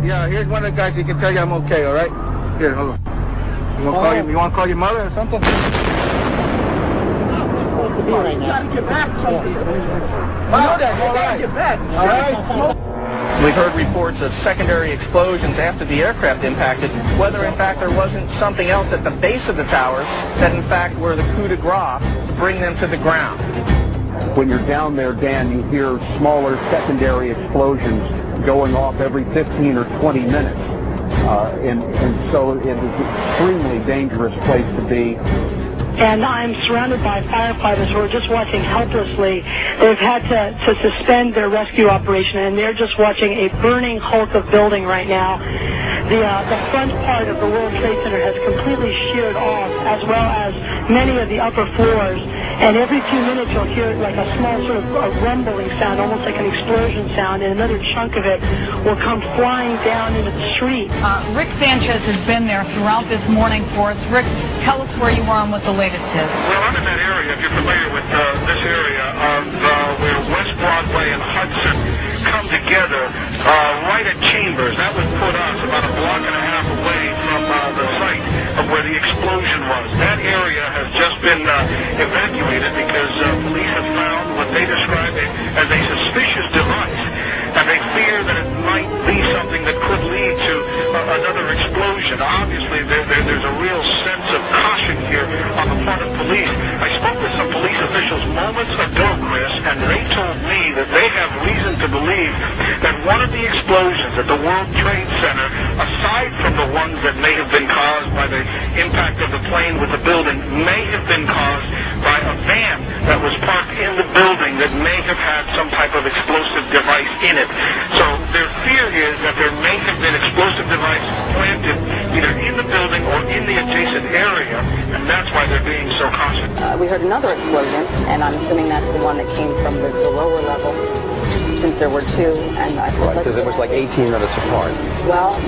Yeah, here's one of the guys who can tell you I'm okay, all right? Here, hold on. You want to call your mother or something? You gotta get back from here. Wow, you gotta get back. All right. We've heard reports of secondary explosions after the aircraft impacted, whether in fact there wasn't something else at the base of the towers that in fact were the coup de grace to bring them to the ground. When you're down there, Dan, you hear smaller secondary explosions going off every 15 or 20 minutes. And so it is an extremely dangerous place to be. And I'm surrounded by firefighters who are just watching helplessly. They've had to suspend their rescue operation, and they're just watching a burning hulk of building right now. The front part of the World Trade Center has completely sheared off, as well as many of the upper floors. And every few minutes you'll hear like a small sort of a rumbling sound, almost like an explosion sound, and another chunk of it will come flying down into the street. Rick Sanchez has been there throughout this morning for us. Rick, tell us where you are and what the latest is. Well, I'm in that area, if you're familiar with this area of where West Broadway and Hudson come together right at Chambers. That would put us about a block and a half away from the site of where the explosion was. That area has just been evacuated because police have found what they describe as a suspicious device, and they fear that it might be something that could lead to another explosion. Obviously, there's a real sense of caution here on the part of police. I spoke with some police officials moments ago, Chris, and they told me that they have reason to believe that one of the explosions at the World Trade Center, aside from the ones that may have been caused by the impact of the plane with the building, may have been caused by a van that was parked in the building that may have had some type of explosive device in it. So their fear is that there may have been explosive devices planted either in the building or in the adjacent area, and that's why they're being so cautious. We heard another explosion, and I'm assuming that's the one that came from the lower level, since there were two. And I thought, right, because it was like 18 minutes apart. Well,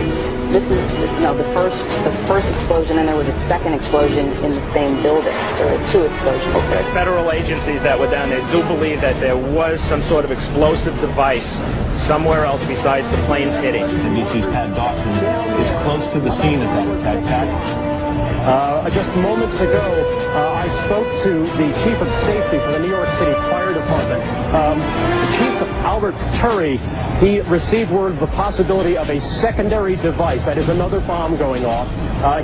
this is the first explosion, and there was a second explosion in the same building. There were two explosions. Okay. Federal agencies that were down there do believe that there was some sort of explosive device somewhere else besides the planes hitting. NBC's Pat Dawson is close to the scene of that attack. Pat? Just moments ago, I spoke to the Chief of Safety for the New York City Fire Department. Chief Albert Turry, he received word of the possibility of a secondary device. That is another bomb going off.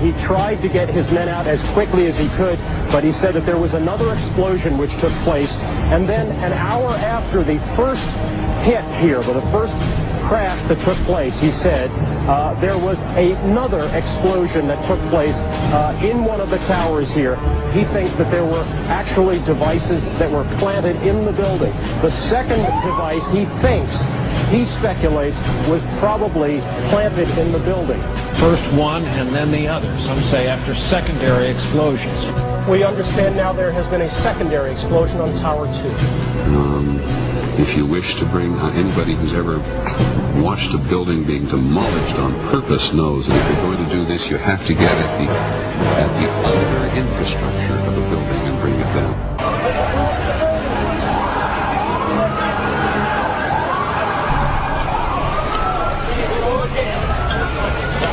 He tried to get his men out as quickly as he could, but he said that there was another explosion which took place. And then an hour after the first hit here, the first crash that took place, he said, there was another explosion that took place in one of the towers here. He thinks that there were actually devices that were planted in the building. The second device he speculates, was probably planted in the building. First one and then the other. Some say after secondary explosions. We understand now there has been a secondary explosion on Tower 2. If you wish to bring anybody who's ever watched a building being demolished on purpose knows that if you're going to do this, you have to get at the other infrastructure of a building and bring it down.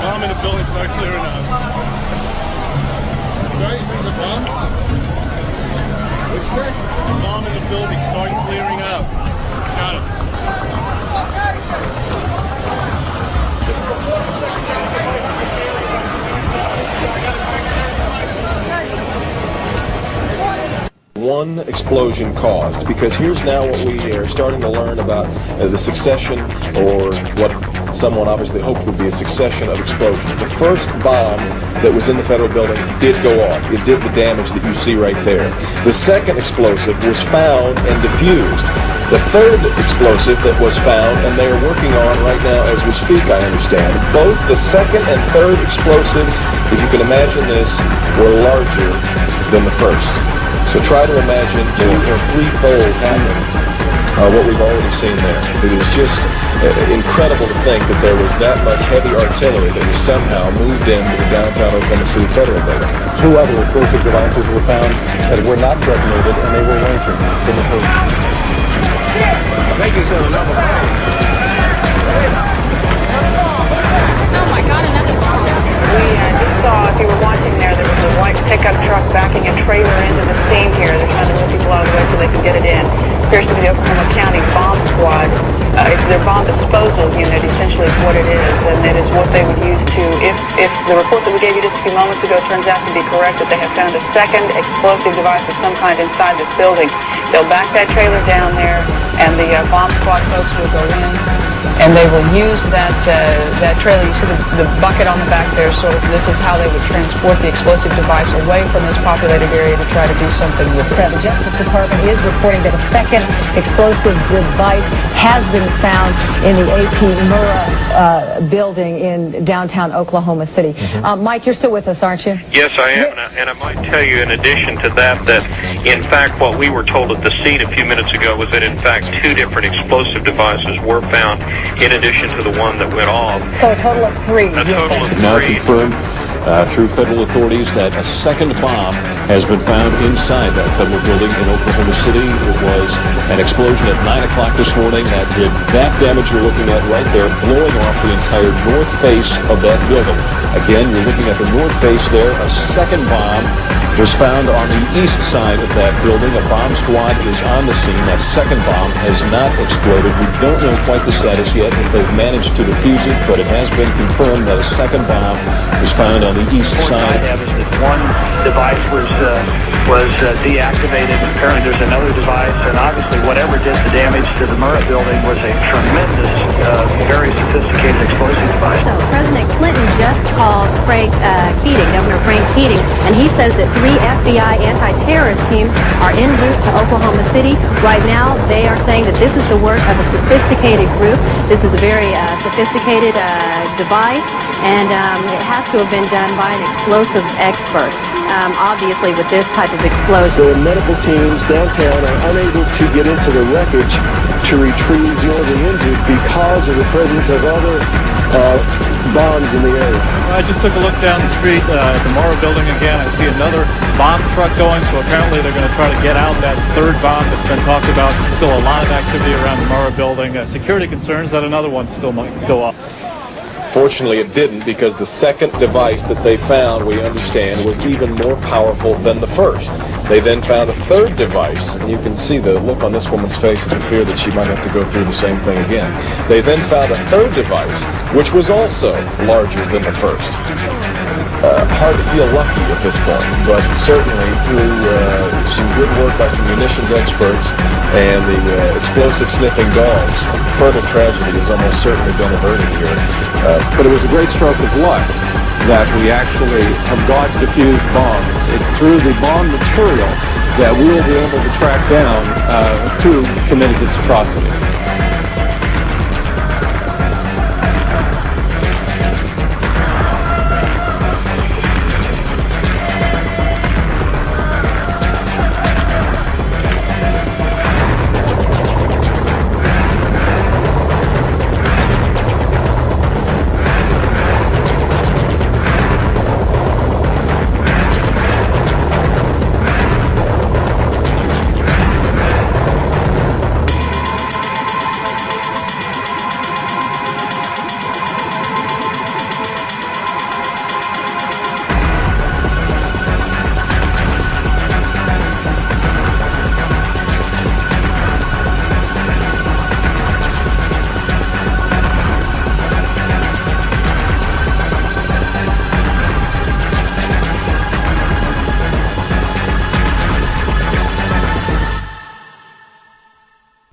Bomb in the building, start clearing out. Sorry, you said the bomb? What'd you say? Bomb in the building, start clearing out. Got it. One explosion caused, because here's now what we are starting to learn about the succession, or what someone obviously hoped would be a succession of explosions. The first bomb that was in the federal building did go off. It did the damage that you see right there. The second explosive was found and diffused. The third explosive that was found, and they are working on right now as we speak, I understand, both the second and third explosives, if you can imagine this, were larger than the first. So try to imagine two or threefold happening what we've already seen there. It is just incredible to think that there was that much heavy artillery that was somehow moved into the downtown Oklahoma City Federal Building. Two other explosive devices were found that were not detonated, and they were ranging from the first. I think it's another bomb. disposal unit, essentially is what it is, and it is what they would use to, if the report that we gave you just a few moments ago turns out to be correct, that they have found a second explosive device of some kind inside this building, they'll back that trailer down there, and the bomb squad folks will go in, and they will use that trailer. You see the bucket on the back there, so this is how they would transport the explosive device away from this populated area to try to do something with it. The Justice Department is reporting that a second explosive device has been found in the AP Murrah building in downtown Oklahoma City. Mike, you're still with us, aren't you? Yes, I am, and I might tell you in addition to that, that in fact what we were told at the scene a few minutes ago was that in fact 2 different explosive devices were found in addition to the one that went off. So a total of 3. A total of 3. Now confirmed through federal authorities that a second bomb has been found inside that federal building in Oklahoma City. It was an explosion at 9 o'clock this morning that did that damage you're looking at right there, blowing off the entire north face of that building. Again, you're looking at the north face there. A second bomb was found on the east side of that building. A bomb squad is on the scene. That second bomb has not exploded. We don't know quite the status yet, if they've managed to defuse it, but it has been confirmed that a second bomb was found on the east side. One device was deactivated. Apparently there's another device, and obviously whatever did the damage to the Murrah building was a tremendous, very sophisticated explosive device. So President Clinton just called Governor Frank Keating, and he says that 3 FBI anti-terrorist teams are en route to Oklahoma City. Right now, they are saying that this is the work of a sophisticated group. This is a very sophisticated device, and it has to have been done by an explosive expert. Obviously, with this type of explosion. The medical teams downtown are unable to get into the wreckage to retrieve the injured because of the presence of other bombs in the area. I just took a look down the street at the Murrah building again. I see another bomb truck going, so apparently they're going to try to get out that third bomb that's been talked about. Still a lot of activity around the Murrah building. Security concerns that another one still might go off. Fortunately, it didn't, because the second device that they found, we understand, was even more powerful than the first. They then found a third device, and you can see the look on this woman's face of the fear that she might have to go through the same thing again. They then found a third device, which was also larger than the first. Hard to feel lucky at this point, but certainly through some good work by some munitions experts and the explosive sniffing dogs, further tragedy is almost certainly been averted here. But it was a great stroke of luck that we actually have got defused bombs. It's through the bomb material that we'll be able to track down who committed this atrocity.